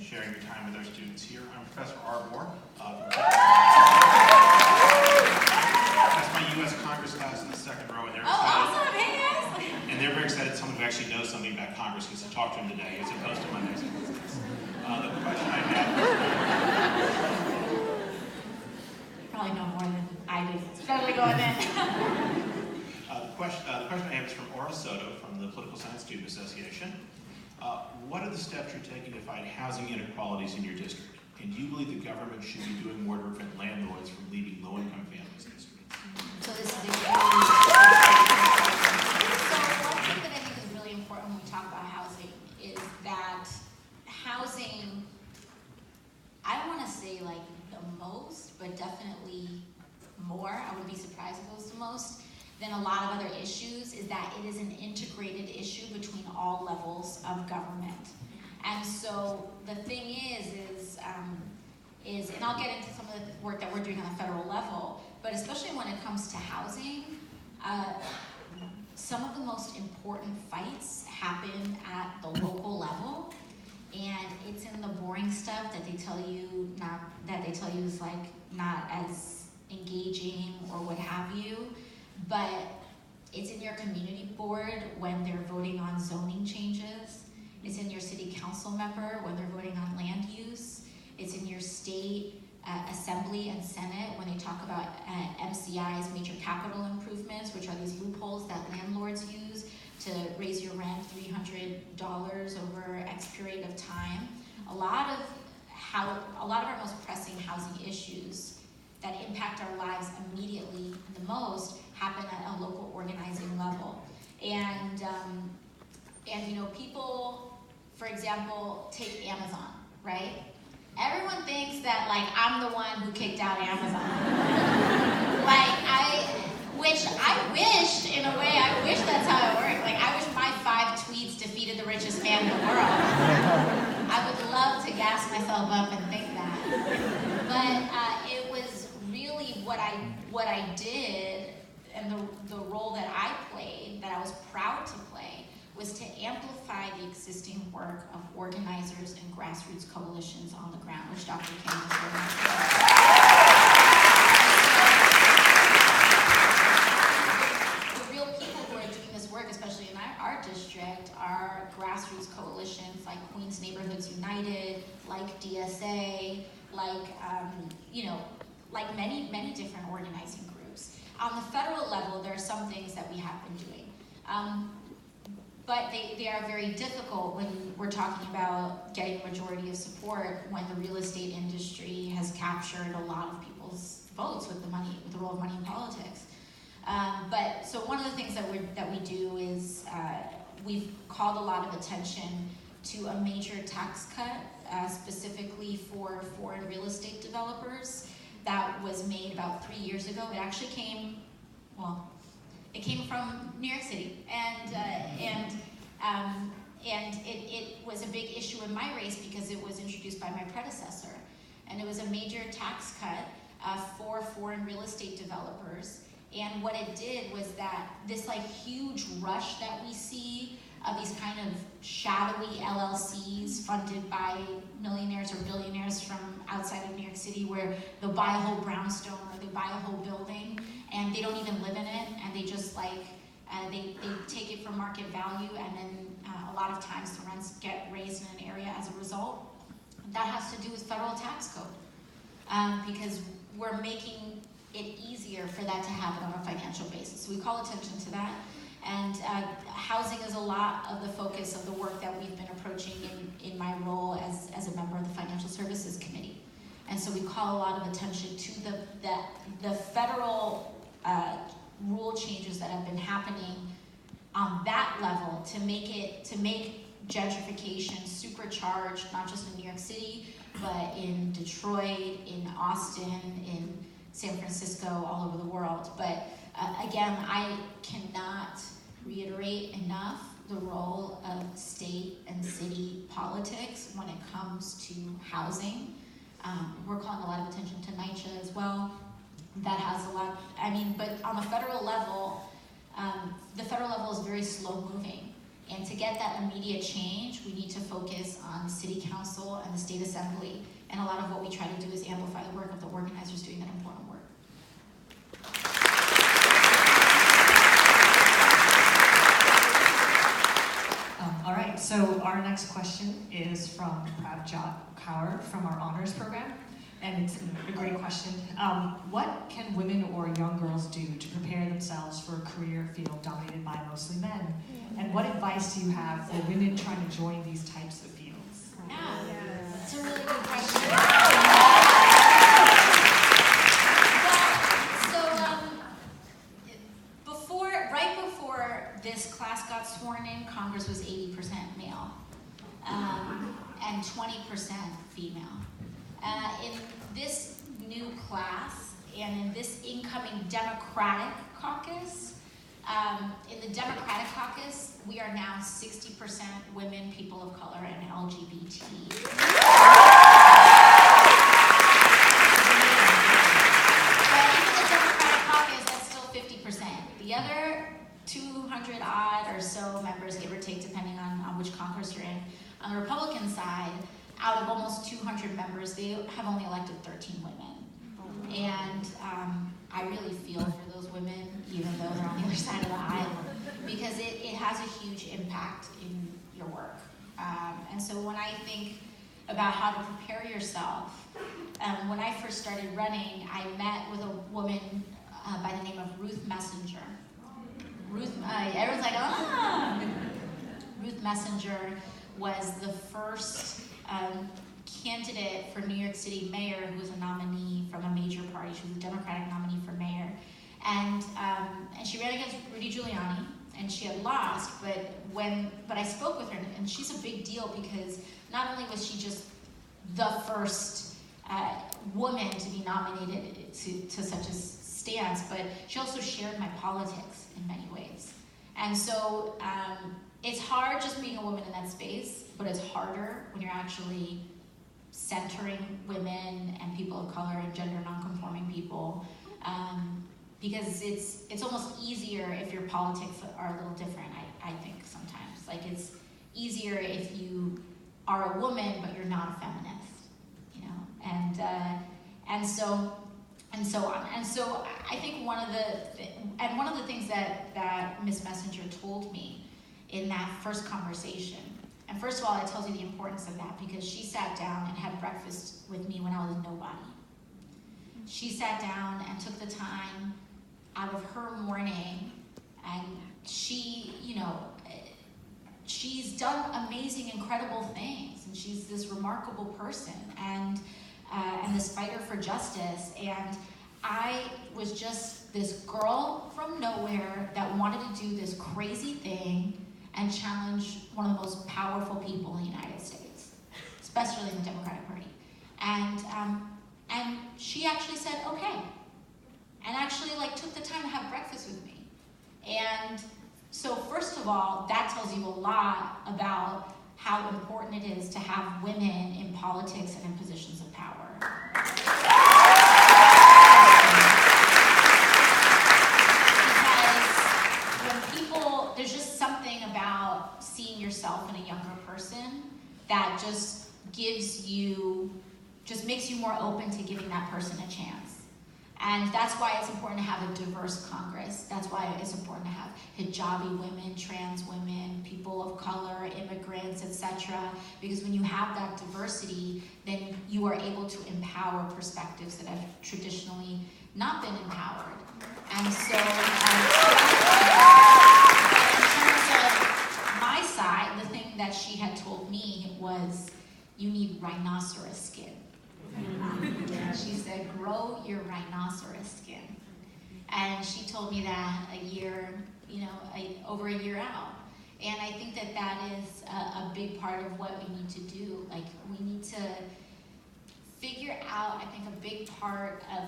and sharing your time with our students here. I'm Professor Arbor. That's my U.S. Congress class in the second row, and they're excited. Awesome! Hey guys! And they're very excited someone who actually knows something about Congress gets to talk to them today, as opposed to my next class. The question I have Probably know more than I do. It's totally going in. the question I have is from Ora Soto from the Political Science Student Association. What are the steps you're taking to fight housing inequalities in your district? And do you believe the government should be doing more to prevent landlords from leaving low-income families in the streets? So this is a really So one thing that I think is really important when we talk about housing is that housing, I don't want to say like the most, but definitely more, I would be surprised if it was the most, than a lot of other issues, is that it is an integrated issue between all levels of government. And so the thing is, and I'll get into some of the work that we're doing on the federal level, but especially when it comes to housing, some of the most important fights happen at the local level, and it's in the boring stuff that they tell you is like not as engaging or what have you. But it's in your community board when they're voting on zoning changes. It's in your city council member when they're voting on land use. It's in your state assembly and senate when they talk about MCI's, major capital improvements, which are these loopholes that landlords use to raise your rent $300 over X period of time. A lot of our most pressing housing issues that impact our lives immediately the most happen at a local organizing level. And you know, people, for example, take Amazon, right? Everyone thinks that like I'm the one who kicked out Amazon. Which I wish, in a way, I wish that's how it worked. Like I wish my 5 tweets defeated the richest man in the world. I would love to gas myself up and think that. But it was really what I did, and the role that I played, that I was proud to play, was to amplify the existing work of organizers and grassroots coalitions on the ground, which Dr. Kim was very much The real people who are doing this work, especially in our district, are grassroots coalitions like Queens Neighborhoods United, like DSA, like like many different organizing groups. On the federal level, there are some things that we have been doing. But they are very difficult when we're talking about getting a majority of support when the real estate industry has captured a lot of people's votes with the role of money in politics. But so one of the things that we do is we've called a lot of attention to a major tax cut specifically for foreign real estate developers that was made about 3 years ago. It actually came from New York City, and it was a big issue in my race because it was introduced by my predecessor, and it was a major tax cut for foreign real estate developers. And what it did was that this like huge rush that we see of these kind of shadowy LLCs funded by millionaires or billionaires from outside of New York City, where they'll buy a whole brownstone or they buy a whole building and they don't even live in it, and they just like, they take it for market value, and then a lot of times the rents get raised in an area as a result. That has to do with federal tax code, because we're making it easier for that to happen on a financial basis. So we call attention to that. And housing is a lot of the focus of the work that we've been approaching in my role as a member of the Financial Services Committee. And so we call a lot of attention to the federal rule changes that have been happening on that level to make gentrification supercharged, not just in New York City, but in Detroit, in Austin, in San Francisco, all over the world. But again, I cannot reiterate enough the role of state and city politics when it comes to housing. We're calling a lot of attention to NYCHA as well. That has a lot, but on the federal level is very slow moving. And to get that immediate change, we need to focus on the city council and the state assembly. And a lot of what we try to do is amplify the work of the organizers doing that important work. All right, so our next question is from Prabjot Kaur from our honors program. And it's a great question. What can women or young girls do to prepare themselves for a career field dominated by mostly men? And what advice do you have for women trying to join these types of fields? Yeah, that's a really good question. Right before this class got sworn in, Congress was 80% male and 20% female. In this new class and in this incoming Democratic caucus, we are now 60% women, people of color, and LGBT. But even the Democratic caucus, that's still 50%. The other 200 odd or so members, give or take, depending on which Congress you're in, on the Republican side, out of almost 200 members, they have only elected 13 women. And I really feel for those women, even though they're on the other side of the aisle, because it has a huge impact in your work. And so when I think about how to prepare yourself, when I first started running, I met with a woman by the name of Ruth Messenger. Everyone's like, ah! Ruth Messenger was the first candidate for New York City mayor who was a nominee from a major party. She was a Democratic nominee for mayor. And she ran against Rudy Giuliani, and she had lost, but I spoke with her, and she's a big deal because not only was she just the first woman to be nominated to such a stance, but she also shared my politics in many ways. And so it's hard just being a woman in that space, but it's harder when you're actually centering women and people of color and gender nonconforming people, because it's almost easier if your politics are a little different, I think sometimes. Like, it's easier if you are a woman, but you're not a feminist, you know, and so on. And so I think one of the things that Ms. Messenger told me in that first conversation, and first of all, it tells you the importance of that because she sat down and had breakfast with me when I was nobody. She sat down and took the time out of her morning, and she, you know, she's done amazing, incredible things, and she's this remarkable person, and this fighter for justice. And I was just this girl from nowhere that wanted to do this crazy thing and challenge one of the most powerful people in the United States, especially in the Democratic Party. And she actually said, okay, and actually took the time to have breakfast with me. And so first of all, that tells you a lot about how important it is to have women in politics and in positions of power. There's just something about seeing yourself in a younger person that just makes you more open to giving that person a chance. And that's why it's important to have a diverse Congress. That's why it's important to have hijabi women, trans women, people of color, immigrants, etc. Because when you have that diversity, then you are able to empower perspectives that have traditionally not been empowered. And so, my side, the thing that she had told me was, you need rhinoceros skin. She said, grow your rhinoceros skin. And she told me that over a year out. And I think that is a big part of what we need to do. Like, we need to figure out, I think a big part of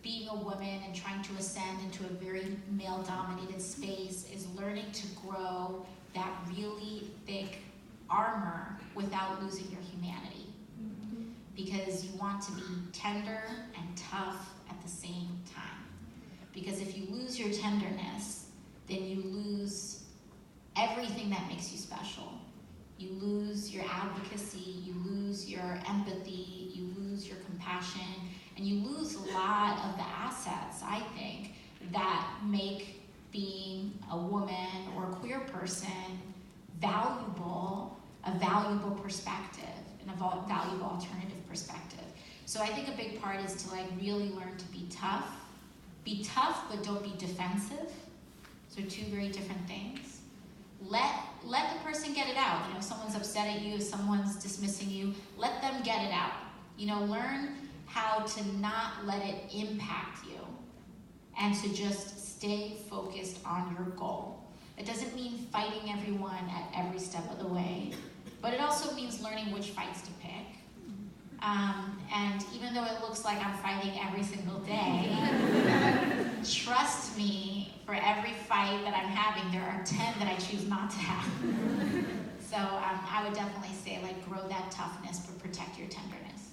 being a woman and trying to ascend into a very male-dominated space is learning to grow that really thick armor without losing your humanity. Because you want to be tender and tough at the same time. Because if you lose your tenderness, then you lose everything that makes you special. You lose your advocacy, you lose your empathy, you lose your compassion, and you lose a lot of the assets, I think, that make being a woman or a queer person valuable, a valuable perspective, and a valuable alternative perspective. So I think a big part is to really learn to be tough. Be tough, but don't be defensive. So two very different things. Let the person get it out. If someone's upset at you, if someone's dismissing you, let them get it out. Learn how to not let it impact you and to just stay focused on your goal. It doesn't mean fighting everyone at every step of the way, but it also means learning which fights to pick. And even though it looks like I'm fighting every single day, trust me, for every fight that I'm having, there are 10 that I choose not to have. So I would definitely say, grow that toughness, but protect your tenderness.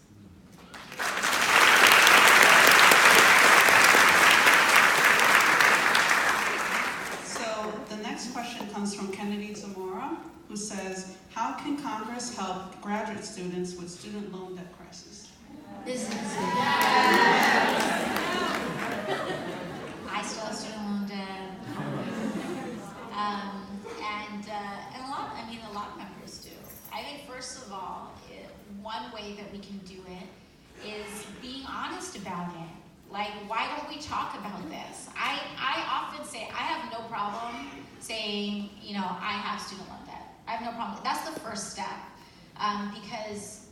So the next question comes from Kennedy Zamora, who says, how can Congress help graduate students with student loan debt crisis? This is I still have student loan debt, and a lot of members do. I think first of all, one way that we can do it is being honest about it. Why don't we talk about this? I often say I have no problem saying, I have student loan debt. I have no problem. That's the first step, because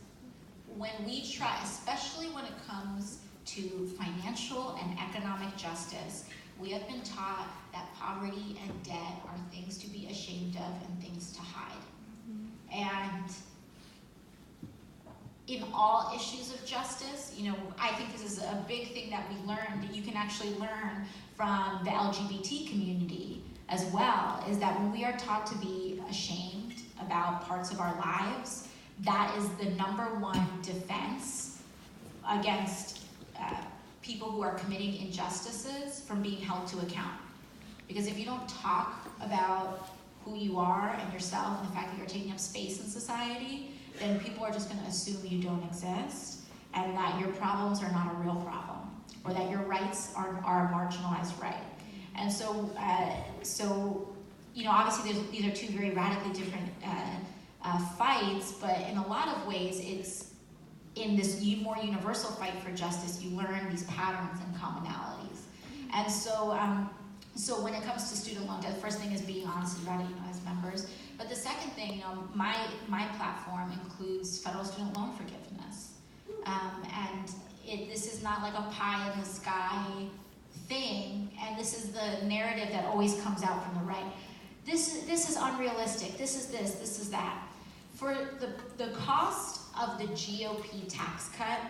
when we try, especially when it comes to financial and economic justice, we have been taught that poverty and debt are things to be ashamed of and things to hide. And in all issues of justice, I think this is a big thing that we learned, that you can actually learn from the LGBT community as well, is that when we are taught to be ashamed about parts of our lives, that is the #1 defense against people who are committing injustices from being held to account. Because if you don't talk about who you are and yourself and the fact that you're taking up space in society, then people are just going to assume you don't exist and that your problems are not a real problem, or that your rights are a marginalized right. And so, obviously these are two very radically different fights, but in a lot of ways, it's in this more universal fight for justice, you learn these patterns and commonalities. And so when it comes to student loan debt, the first thing is being honest about it, as members. But the second thing, my platform includes federal student loan forgiveness. And this is not like a pie in the sky thing, and this is the narrative that always comes out from the right. This is unrealistic, this is that. For the cost of the GOP tax cut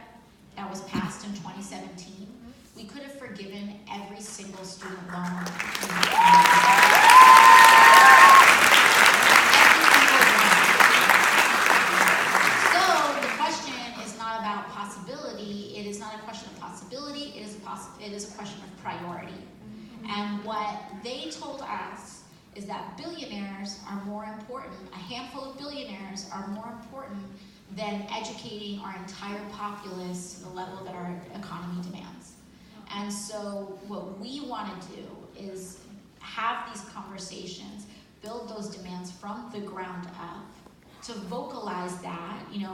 that was passed in 2017, we could have forgiven every single student loan. So the question is not about possibility, it is not a question of possibility, it is a question of priority. And what they told us is that billionaires are more important, a handful of billionaires are more important than educating our entire populace to the level that our economy demands. And so what we want to do is have these conversations, build those demands from the ground up, to vocalize that. You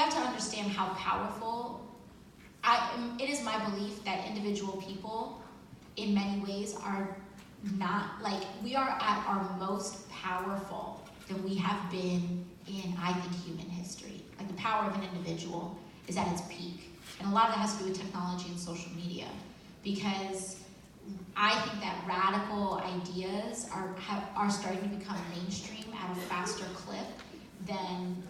have to understand how powerful, it is my belief that individual people in many ways are not, we are at our most powerful than we have been in, I think, human history. The power of an individual is at its peak. And a lot of that has to do with technology and social media, because I think that radical ideas are starting to become mainstream at a faster clip than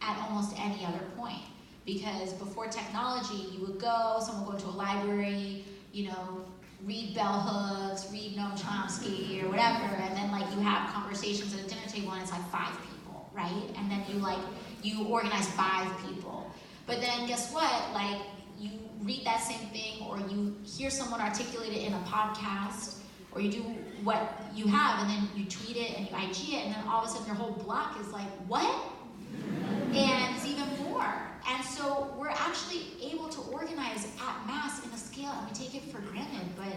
at almost any other point. Because before technology, someone would go into a library, read bell hooks, read Noam Chomsky or whatever, and then you have conversations at a dinner table and it's 5 people, right? And then you organize 5 people. But then guess what? You read that same thing, or you hear someone articulate it in a podcast, or you do what you have, and then you tweet it and you IG it, and then all of a sudden your whole block is like, what? And it's even more. And so we're actually able to organize at mass in a scale, and we take it for granted, but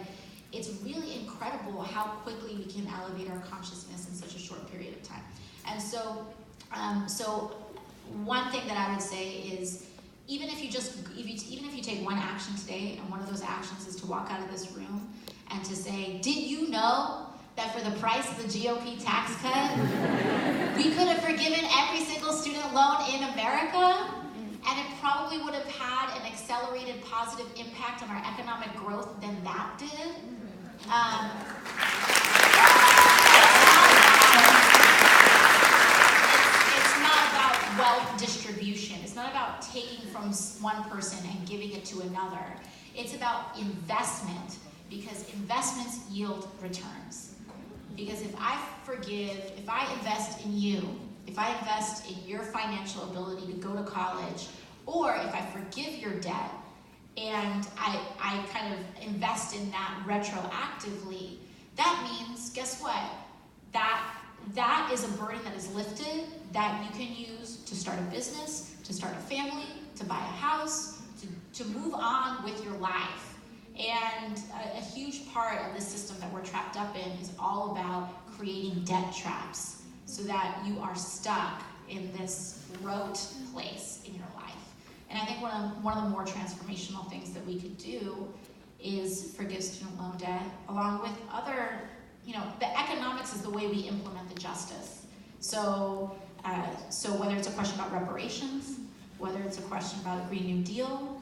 it's really incredible how quickly we can elevate our consciousness in such a short period of time. And so, one thing that I would say is, even if you take one action today, and one of those actions is to walk out of this room and to say, did you know that for the price of the GOP tax cut, we could have forgiven every single student loan in America, and it probably would have had an accelerated positive impact on our economic growth than that did? It's not about wealth distribution. It's not about taking from one person and giving it to another. It's about investment, because investments yield returns. Because if I invest in you, if I invest in your financial ability to go to college, or if I forgive your debt, and I kind of invest in that retroactively, that means, guess what? That is a burden that is lifted that you can use to start a business, to start a family, to buy a house, to move on with your life. And a huge part of the system that we're trapped up in is all about creating debt traps so that you are stuck in this rote place in your life. And I think one of the more transformational things that we could do is forgive student loan debt, along with other, the economics is the way we implement the justice. So whether it's a question about reparations, whether it's a question about a Green New Deal,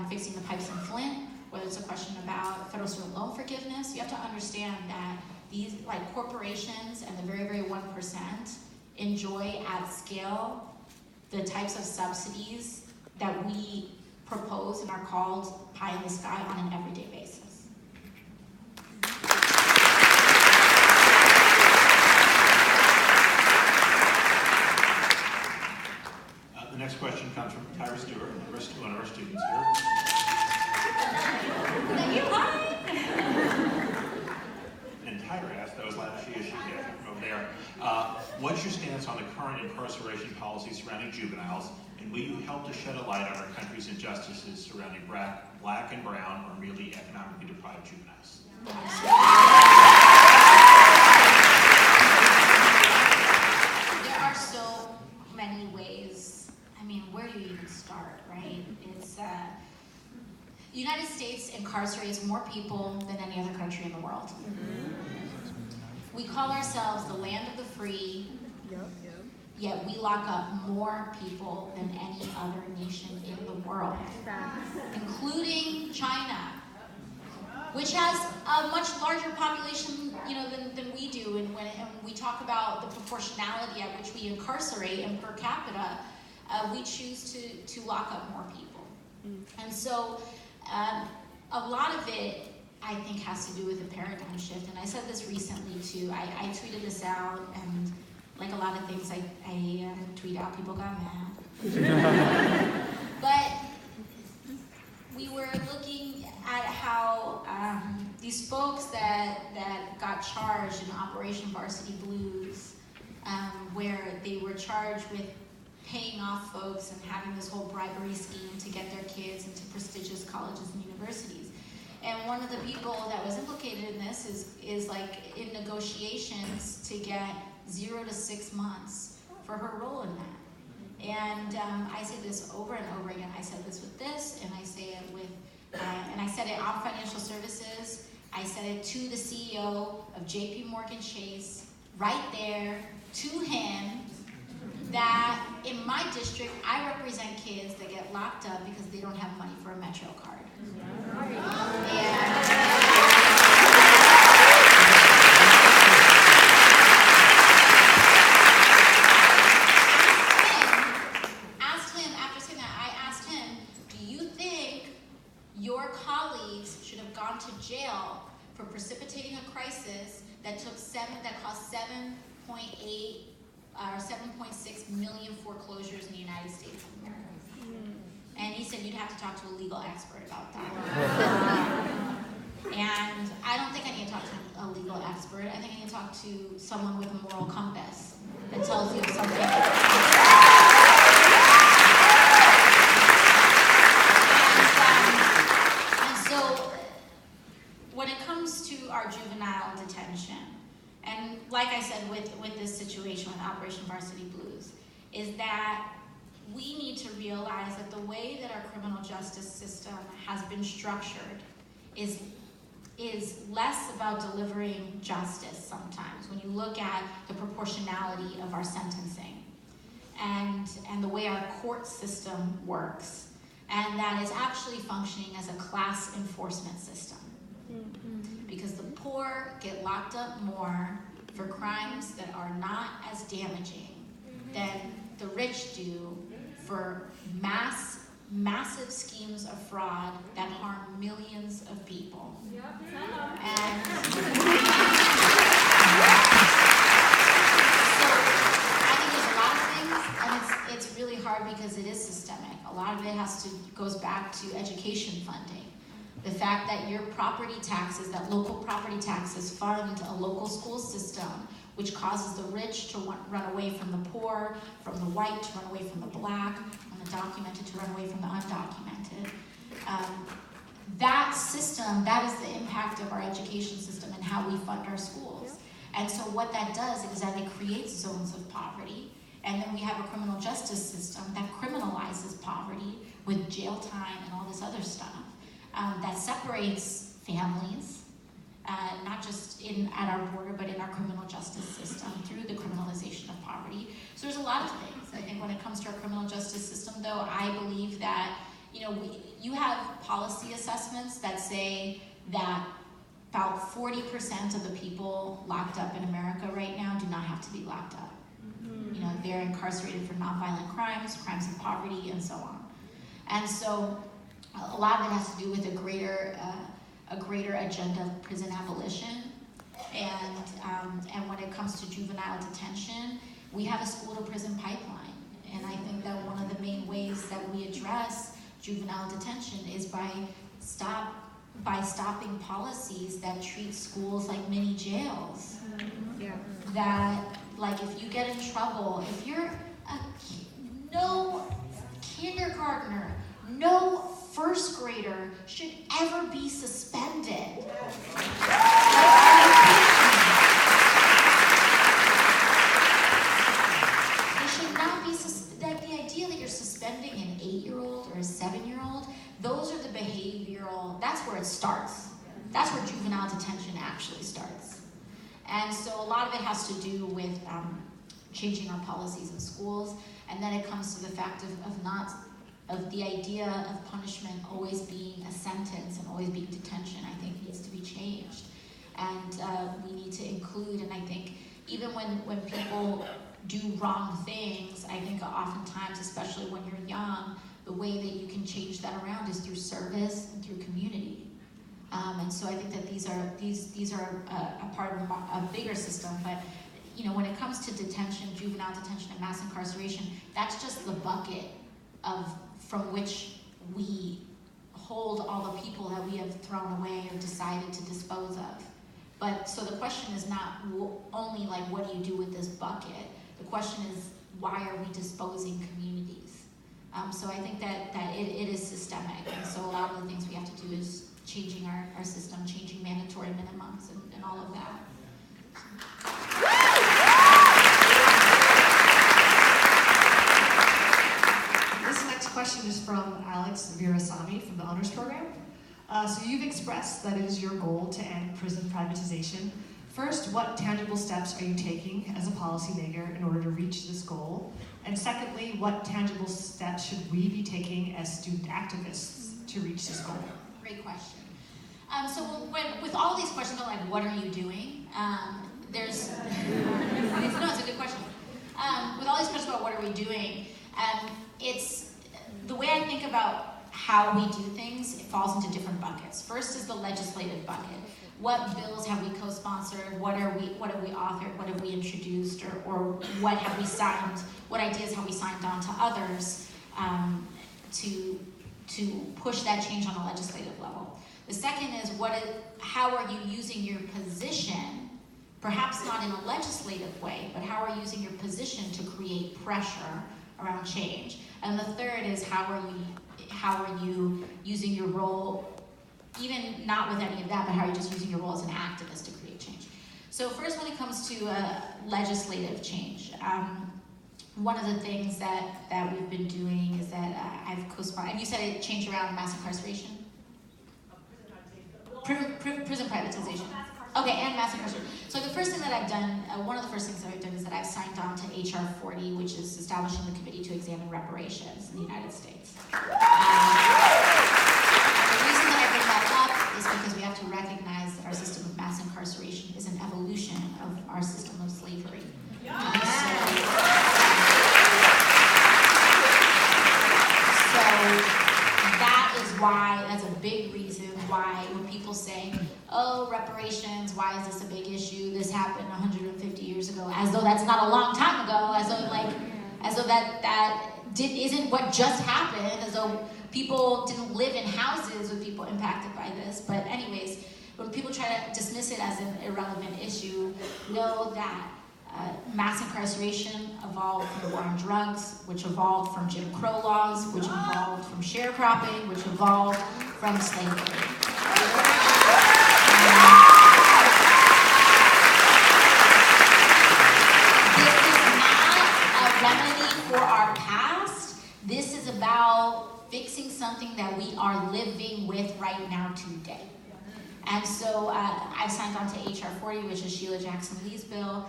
fixing the pipes in Flint, whether it's a question about federal student loan forgiveness, you have to understand that these, like corporations and the very, very 1%, enjoy at scale the types of subsidies that we propose and are called pie in the sky on an everyday basis. The next question comes from Tyra Stewart, one of our students here. And Tyra asked, that was last year, over there, what's your stance on the current incarceration policy surrounding juveniles, and will you help to shed a light on our country's injustices surrounding black and brown or merely economically deprived juveniles? There are so many ways. I mean, where do you even start, right? It's the United States incarcerates more people than any other country in the world. We call ourselves the land of the free, yet we lock up more people than any other nation in the world, including China, which has a much larger population, than we do. And when we talk about the proportionality at which we incarcerate and per capita, we choose to lock up more people. And so a lot of it, I think, has to do with the paradigm shift. And I said this recently too. I tweeted this out, and like a lot of things I tweet out, people got mad. But we were looking at how these folks that got charged in Operation Varsity Blues, where they were charged with paying off folks and having this whole bribery scheme to get their kids into prestigious colleges and universities. And one of the people that was implicated in this is like in negotiations to get 0 to 6 months for her role in that. And I say this over and over again. I said this with this, and I say it with, and I said it on financial services. I said it to the CEO of JP Morgan Chase, right there, to him, that in my district, I represent kids that get locked up because they don't have money for a Metro card. Your colleagues should have gone to jail for precipitating a crisis that cost 7.8 or 7.6 million foreclosures in the United States of America. And he said you'd have to talk to a legal expert about that. And I don't think I need to talk to a legal expert. I think I need to talk to someone with a moral compass that tells you something. And so when it comes to our juvenile detention, and like I said with this situation with Operation Varsity Blues, is that we need to realize that the way that our criminal justice system has been structured is less about delivering justice sometimes when you look at the proportionality of our sentencing and the way our court system works, and that is actually functioning as a class enforcement system. Because the poor get locked up more for crimes that are not as damaging than the rich do for massive schemes of fraud that harm millions of people. And so I think there's a lot of things, and it's really hard because it is systemic. A lot of it goes back to education funding. The fact that your property taxes, that local property taxes fund a local school system, which causes the rich to run away from the poor, from the white to run away from the black, from the documented to run away from the undocumented. That system, that is the impact of our education system and how we fund our schools. And so what that does is that it creates zones of poverty, and then we have a criminal justice system that criminalizes poverty with jail time and all this other stuff. That separates families, not just at our border, but in our criminal justice system through the criminalization of poverty. So there's a lot of things. I think when it comes to our criminal justice system, though, I believe that you have policy assessments that say that about 40% of the people locked up in America right now do not have to be locked up. They're incarcerated for nonviolent crimes, crimes of poverty, and so on. And so a lot of it has to do with a greater agenda of prison abolition, and when it comes to juvenile detention, we have a school-to-prison pipeline, and I think that one of the main ways that we address juvenile detention is by stopping policies that treat schools like mini jails. That, like, if you get in trouble, if you're no kindergartner, no first grader should ever be suspended. They should not be like the idea that you're suspending an 8-year-old or a 7-year-old, those are the behavioral, that's where it starts. That's where juvenile detention actually starts. And so a lot of it has to do with changing our policies in schools, and then it comes to the fact of the idea of punishment always being a sentence and always being detention, I think needs to be changed. And we need to include, and I think even when people do wrong things, I think oftentimes, especially when you're young, the way that you can change that around is through service and through community. And so I think that these are a part of a bigger system, but when it comes to detention, juvenile detention and mass incarceration, that's just the bucket from which we hold all the people that we have thrown away or decided to dispose of. But so the question is not only like, what do you do with this bucket? The question is, why are we disposing communities? So I think that it is systemic, and so a lot of the things we have to do is changing our system, changing mandatory minimums and all of that. This next question is from Alex Virasamy from the Honors Program. So you've expressed that it is your goal to end prison privatization. First, what tangible steps are you taking as a policymaker in order to reach this goal? And secondly, what tangible steps should we be taking as student activists to reach this goal? Great question. So with all these questions about like, what are you doing? It's a good question. With all these questions about what are we doing, it's the way I think about how we do things, it falls into different buckets. First is the legislative bucket. What bills have we co-sponsored? What have we authored? What have we introduced? Or what have we signed? What ideas have we signed on to others to push that change on a legislative level? The second is how are you using your position, perhaps not in a legislative way, but how are you using your position to create pressure around change? And the third is how are you using your role, even not with any of that, but how are you just using your role as an activist to create change? So first, when it comes to legislative change, one of the things that we've been doing is that I've co-sponsored, and you said it changed around mass incarceration? Prison privatization. Okay, and mass incarceration. So the first thing that I've done, one of the first things that I've done is that I've signed on to HR 40, which is establishing the Committee to Examine Reparations in the United States. The reason that I bring that up is because we have to recognize that our system of mass incarceration is an evolution of our system of slavery. So that is why, that's a big reason why when people say, oh, reparations, why is this a big issue? This happened 150 years ago, as though that's not a long time ago, as though that isn't what just happened, as though people didn't live in houses with people impacted by this. But anyways, when people try to dismiss it as an irrelevant issue, know that mass incarceration evolved from the war on drugs, which evolved from Jim Crow laws, which evolved from sharecropping, which evolved from slavery. This is not a remedy for our past. This is about fixing something that we are living with right now today. And so I've signed on to HR 40, which is Sheila Jackson Lee's bill.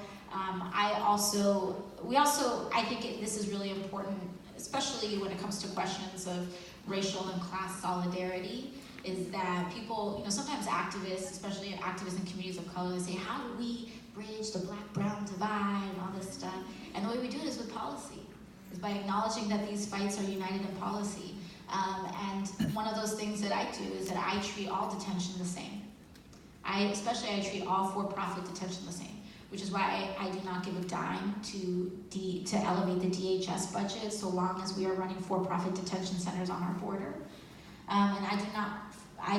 I think this is really important, especially when it comes to questions of racial and class solidarity, is that people, sometimes activists, especially activists in communities of color, they say, how do we bridge the black-brown divide and all this stuff? And the way we do it is with policy, is by acknowledging that these fights are united in policy. And one of those things that I do is that I treat all detention the same. I treat all for-profit detention the same, which is why I do not give a dime to elevate the DHS budget so long as we are running for-profit detention centers on our border. And I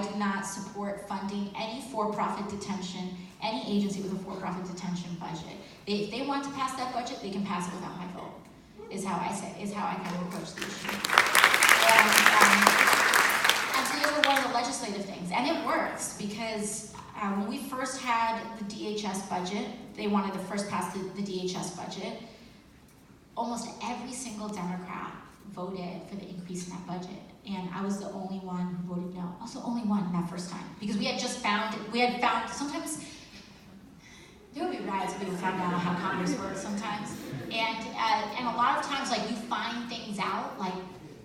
do not support funding any for-profit detention, any agency with a for-profit detention budget. If they want to pass that budget, they can pass it without my vote, is how I kind of approach the issue. And so they were one of the legislative things, and it works because when we first had the DHS budget, they wanted to first pass the DHS budget. Almost every single Democrat voted for the increase in that budget. And I was the only one who voted no. Also only one that first time. Because we had found sometimes there would be riots if people found out how Congress works sometimes. And a lot of times, you find things out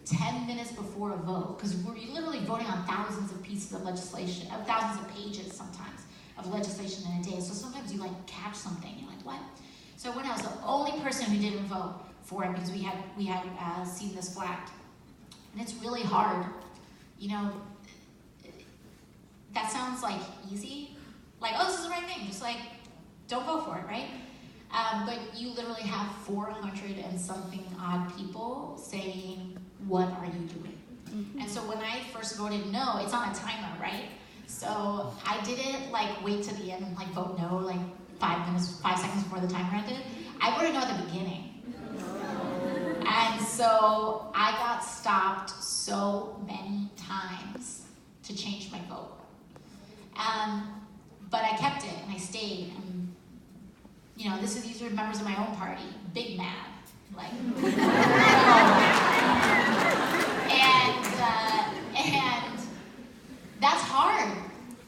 10 minutes before a vote, because we're literally voting on thousands of pieces of legislation, thousands of pages sometimes of legislation in a day. So sometimes you catch something, you're like, what? So when I was the only person who didn't vote for it because we had seen this flagged, and it's really hard. That sounds easy, oh, this is the right thing. Just don't vote for it, right? But you literally have 400 and something odd people saying, what are you doing? Mm-hmm. And so when I first voted no, it's on a timer, right? So I didn't wait to the end and vote no 5 seconds before the timer ended. I voted no at the beginning. And so I got stopped so many times to change my vote. But I kept it and I stayed. And these were members of my own party, big mad. And that's hard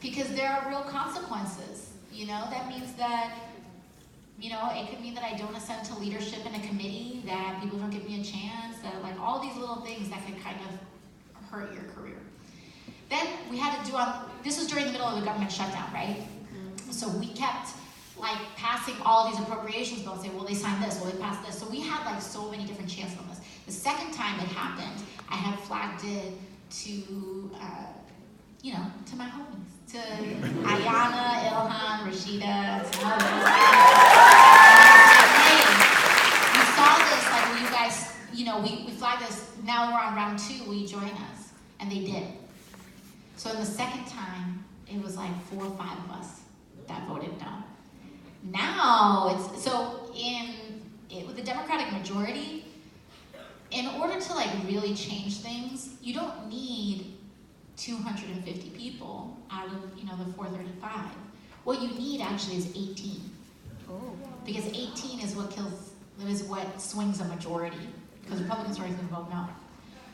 because there are real consequences. That means that, it could mean that I don't ascend to leadership in a committee, that people don't give me a chance, that all these little things that could kind of hurt your career. Then we had to this was during the middle of the government shutdown, right? Mm-hmm. So we kept passing all of these appropriations bills, saying, well, they signed this, well, they passed this. So we had so many different chances on this. The second time it happened, I had flagged it to, to my homies, to Ayana, Ilhan, Rashida, some others. Hey, we saw this, will you guys, we flagged this, now we're on round 2, will you join us? And they did. So in the second time, it was like 4 or 5 of us that voted no. Now it's, so with the Democratic majority, in order to like really change things, you don't need 250 people out of, the 435. What you need actually is 18. Because 18 is what swings a majority. Because Republicans are always going to vote no.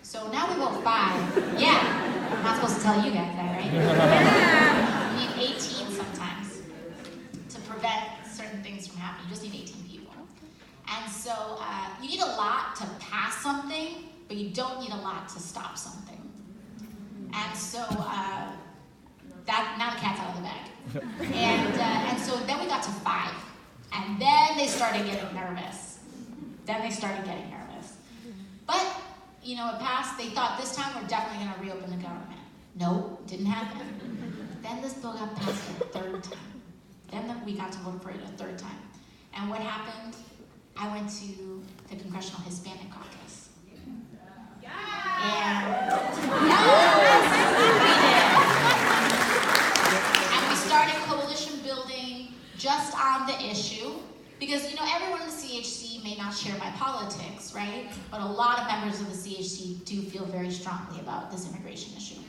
So now we vote 5. Yeah, I'm not supposed to tell you guys that, right? You need 18 sometimes to prevent certain things from happening. You just need 18 people. And so you need a lot to pass something, but you don't need a lot to stop something. And so now the cat's out of the bag. And so then we got to 5. And then they started getting nervous. But, it passed. They thought this time we're definitely going to reopen the government. Nope, didn't happen. Then this bill got passed a 3rd time. Then we got to vote for it a 3rd time. And what happened? I went to the Congressional Hispanic Caucus. And we started coalition building just on the issue. Because, everyone in the CHC may not share my politics, right? But a lot of members of the CHC do feel very strongly about this immigration issue.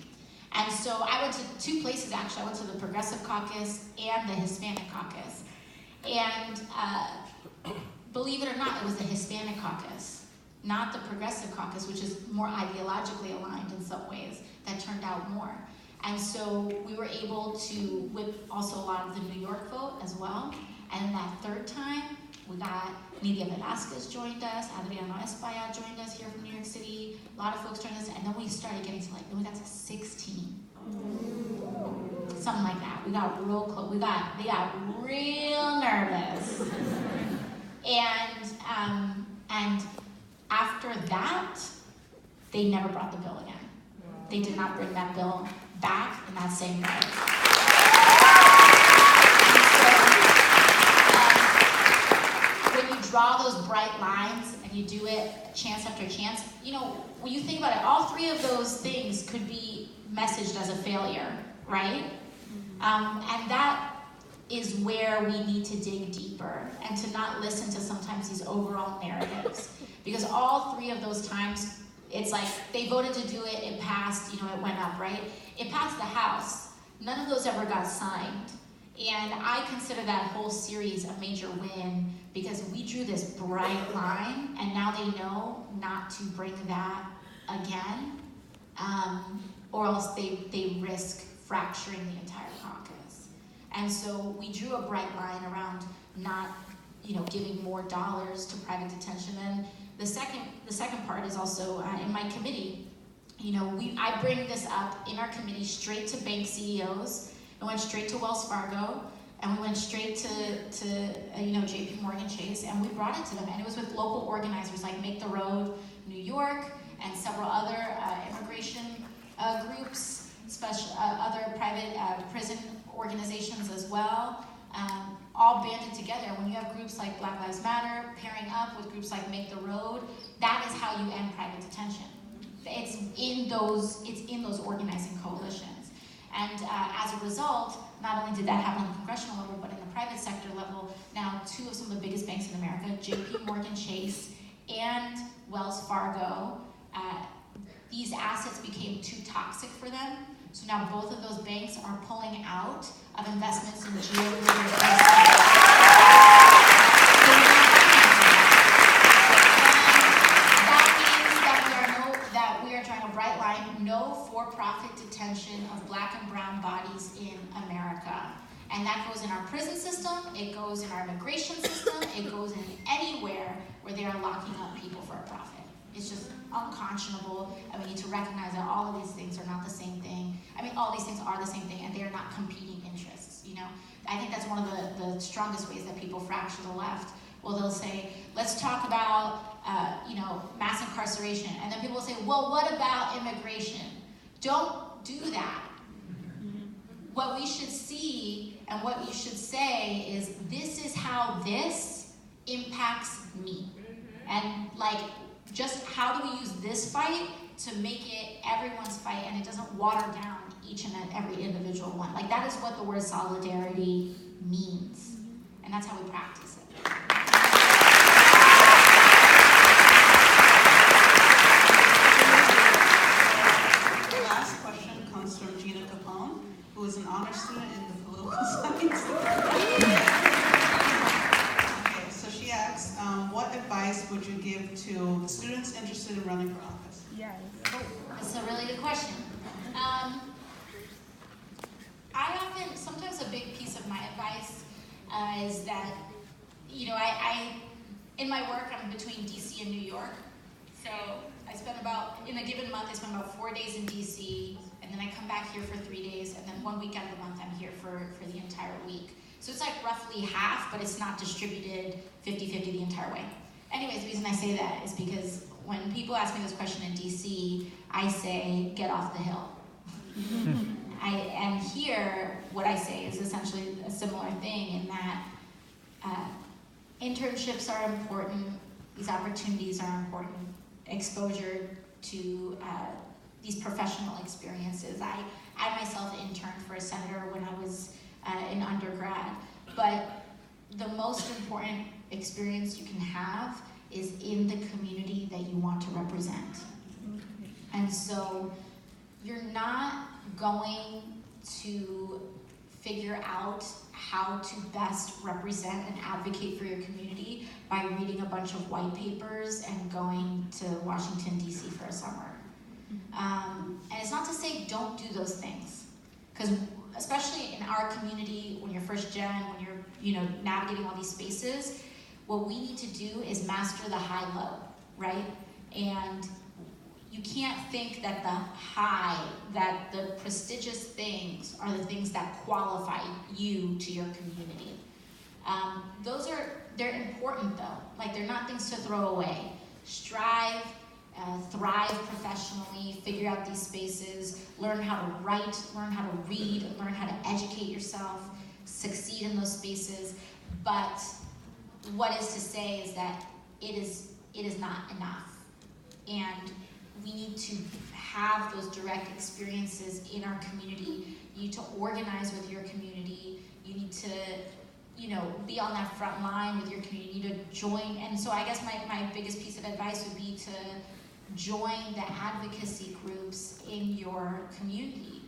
And so I went to 2 places, actually. I went to the Progressive Caucus and the Hispanic Caucus. And believe it or not, it was the Hispanic Caucus, not the Progressive Caucus, which is more ideologically aligned in some ways, that turned out more. And so we were able to whip also a lot of the New York vote as well. And that 3rd time, we got Nidia Velasquez joined us, Adriano Espaillat joined us here from New York City, a lot of folks joined us, and then we started getting to then we got to 16. Something like that. We got real close. They got real nervous. And after that, they never brought the bill again. They did not bring that bill back in that same way. Draw those bright lines and you do it chance after chance. When you think about it, all 3 of those things could be messaged as a failure, right? And that is where we need to dig deeper and to not listen to sometimes these overall narratives. Because all 3 of those times, it's like they voted to do it, it passed, it went up, right? It passed the House. None of those ever got signed. And I consider that whole series a major win because we drew this bright line and now they know not to bring that again or else they risk fracturing the entire caucus. And so we drew a bright line around not giving more dollars to private detention. And the second part is also in my committee, I bring this up in our committee straight to bank CEOs. It went straight to Wells Fargo, and we went straight to JP Morgan Chase, and we brought it to them. And it was with local organizers like Make the Road New York and several other immigration groups, other private prison organizations as well, all banded together. When you have groups like Black Lives Matter pairing up with groups like Make the Road, that is how you end private detention. It's in those organizing coalitions. And as a result, not only did that happen on the congressional level, but in the private sector level, now 2 of some of the biggest banks in America, JP Morgan Chase and Wells Fargo, these assets became too toxic for them. So now both of those banks are pulling out of investments in no for-profit detention of Black and brown bodies in America. And that goes in our prison system, it goes in our immigration system, it goes in anywhere where they are locking up people for a profit. It's just unconscionable, and we need to recognize that all of these things are not the same thing. All these things are the same thing, and they are not competing interests, I think that's one of the strongest ways that people fracture the left. Well, they'll say, let's talk about mass incarceration. And then people will say, well, what about immigration? Don't do that. What we should see and what you should say is, this is how this impacts me. And just how do we use this fight to make it everyone's fight and it doesn't water down each and every individual one. Like that is what the word solidarity means. And that's how we practice it. The last question comes from Gina Capone, who is an honor student in the political science department. Okay, so she asks, what advice would you give to students interested in running for office? Yes. That's a really good question. Sometimes a big piece of my advice is that, you know, in my work, I'm between DC and New York. So I spend in a given month, I spend about 4 days in DC, and then I come back here for 3 days, and then 1 week out of the month, I'm here for the entire week. So it's like roughly half, but it's not distributed 50-50 the entire way. Anyways, the reason I say that is because when people ask me this question in DC, I say, get off the hill. And here, what I say is essentially a similar thing in that internships are important, these opportunities are important, exposure to these professional experiences. I myself interned for a senator when I was in undergrad, but the most important experience you can have is in the community that you want to represent. And so you're not going to figure out how to best represent and advocate for your community by reading a bunch of white papers and going to Washington, D.C. for a summer. And it's not to say don't do those things, because especially in our community, when you're first gen, when you're navigating all these spaces, what we need to do is master the high-low, right? And you can't think that that the prestigious things are the things that qualify you to your community. They're important though. Like they're not things to throw away. Strive, thrive professionally, figure out these spaces, learn how to write, learn how to read, learn how to educate yourself, succeed in those spaces. But what is to say is that it is not enough. And we need to have those direct experiences in our community. You need to organize with your community. You need to, be on that front line with your community, to join. And so I guess my biggest piece of advice would be to join the advocacy groups in your community.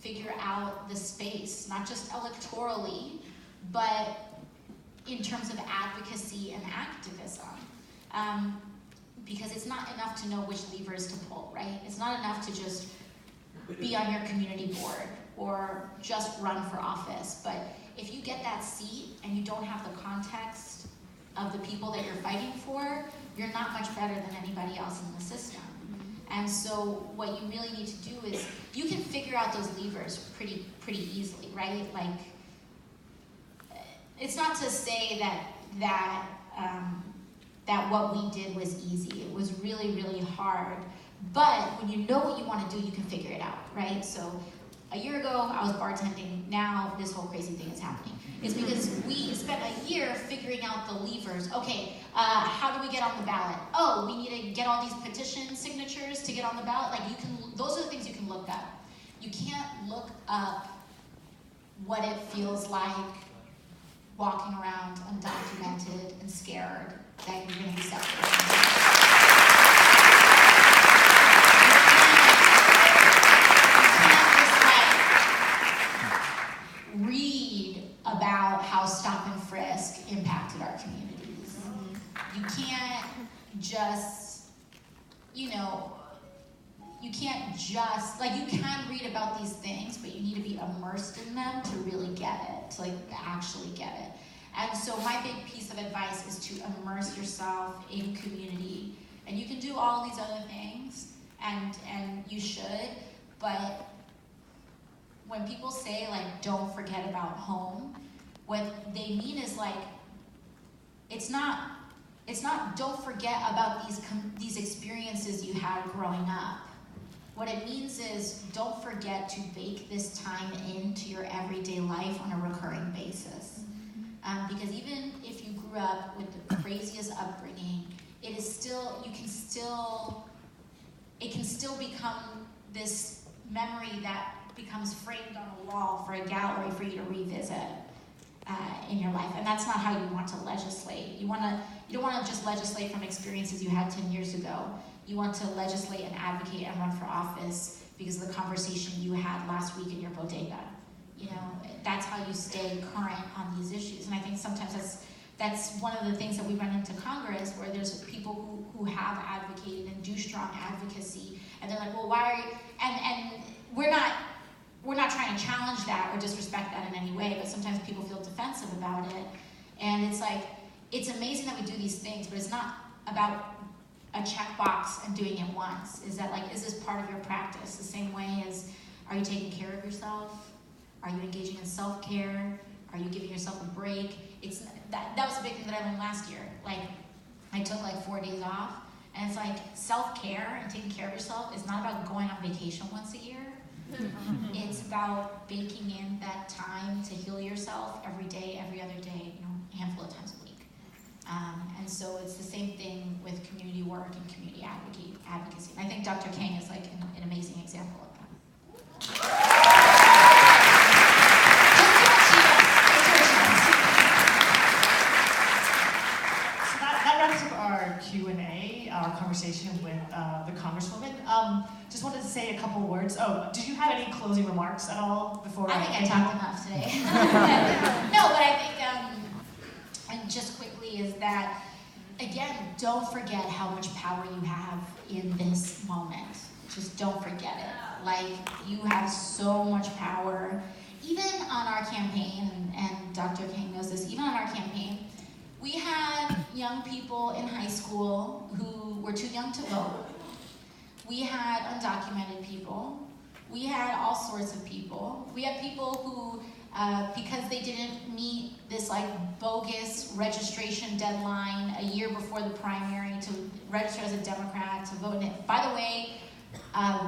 Figure out the space, not just electorally, but in terms of advocacy and activism. Because it's not enough to know which levers to pull, right? It's not enough to just be on your community board or just run for office. But if you get that seat and you don't have the context of the people that you're fighting for, you're not much better than anybody else in the system. And so what you really need to do is, you can figure out those levers pretty easily, right? Like, it's not to say that what we did was easy. It was really, really hard. But when you know what you want to do, you can figure it out, right? So a year ago, I was bartending. Now this whole crazy thing is happening. It's because we spent a year figuring out the levers. Okay, how do we get on the ballot? Oh, we need to get all these petition signatures to get on the ballot. Like those are the things you can look up. You can't look up what it feels like walking around undocumented and scared that you're going to be separated. Read about how stop and frisk impacted our communities. You can't just, you can read about these things, but you need to be immersed in them to really get it, to actually get it. And so my big piece of advice is to immerse yourself in community. And you can do all these other things, and you should, but when people say, don't forget about home, what they mean is, it's not don't forget about these experiences you had growing up. What it means is, don't forget to bake this time into your everyday life on a recurring basis. Because even if you grew up with the craziest upbringing, it is still, it can still become this memory that becomes framed on a wall for a gallery for you to revisit in your life. And that's not how you want to legislate. You don't want to just legislate from experiences you had 10 years ago. You want to legislate and advocate and run for office because of the conversation you had last week in your bodega. That's how you stay current on these issues. And I think sometimes that's one of the things that we run into Congress, where there's people who have advocated and do strong advocacy, and they're like, well, why are you, and we're not trying to challenge that or disrespect that in any way, but sometimes people feel defensive about it. And it's like, it's amazing that we do these things, but it's not about a checkbox and doing it once. Is this part of your practice? The same way as, are you taking care of yourself? Are you engaging in self-care? Are you giving yourself a break? That was a big thing that I learned last year. I took 4 days off, and it's self-care and taking care of yourself is not about going on vacation once a year. It's about baking in that time to heal yourself every day, every other day, a handful of times a week. And so it's the same thing with community work and community advocacy. And I think Dr. King is an amazing example of that. Q&A, our conversation with the Congresswoman. Just wanted to say a couple words. Oh, did you have any closing remarks at all before? I think I talked enough today. No, but I think, and just quickly, is that, again, don't forget how much power you have in this moment. Just don't forget it. You have so much power. Even on our campaign, and Dr. King knows this, even on our campaign, we had young people in high school who were too young to vote. We had undocumented people. We had all sorts of people. We had people who, because they didn't meet this bogus registration deadline a year before the primary to register as a Democrat, to vote in it. By the way,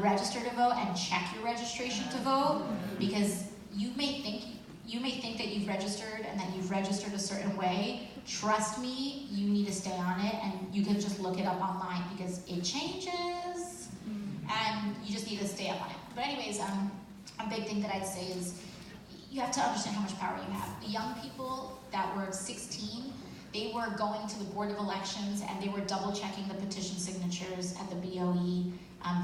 register to vote and check your registration to vote, because you may think that you've registered and that you've registered a certain way. Trust me, you need to stay on it, and you can just look it up online because it changes, and you just need to stay up on it. But anyways, a big thing that I'd say is you have to understand how much power you have. The young people that were 16, they were going to the Board of Elections and they were double checking the petition signatures at the BOE,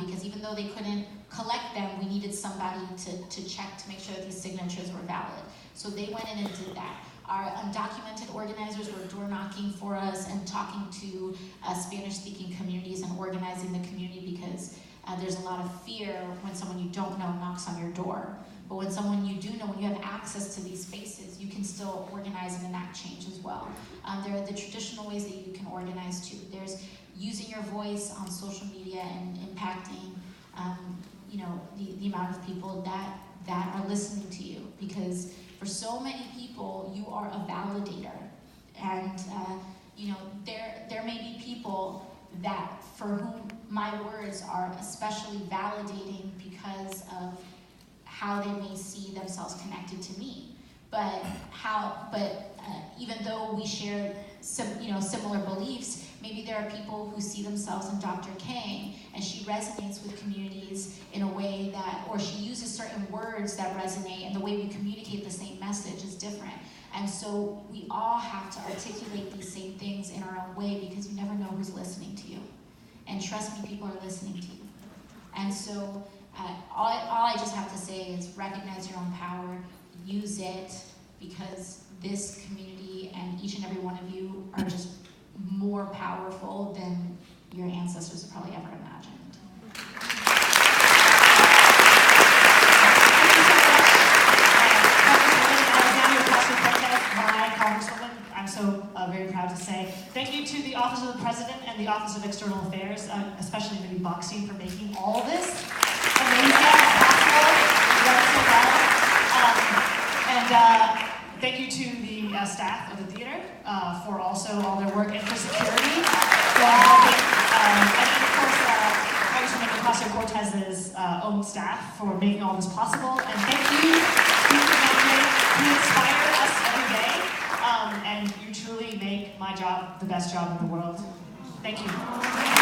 because even though they couldn't collect them, we needed somebody to check to make sure that these signatures were valid. So they went in and did that. Our undocumented organizers were door knocking for us and talking to Spanish-speaking communities and organizing the community, because there's a lot of fear when someone you don't know knocks on your door. But when someone you do know, when you have access to these spaces, you can still organize and enact change as well. There are the traditional ways that you can organize too. There's using your voice on social media and impacting the amount of people that are listening to you, because for so many people, you are a validator. And there may be people that for whom my words are especially validating because of how they may see themselves connected to me. But even though we share similar beliefs, maybe there are people who see themselves in Dr. King, and she resonates with communities in a way that, or she uses certain words that resonate, and the way we communicate the same message is different. And so we all have to articulate these same things in our own way, because you never know who's listening to you. And trust me, people are listening to you. And so all I just have to say is recognize your own power, use it, because this community and each and every one of you are just more powerful than your ancestors have probably ever imagined. Alexandria Ocasio-Cortez, my Congresswoman, I'm so very proud to say thank you to the Office of the President and the Office of External Affairs, especially Mindy Boxstein, for making all of this amazing possible. So well. And thank you to the staff of the theater for also all their work, and for security. And of course, Congresswoman Ocasio-Cortez's own staff for making all this possible. And thank you, you inspire us every day, and you truly make my job the best job in the world. Thank you.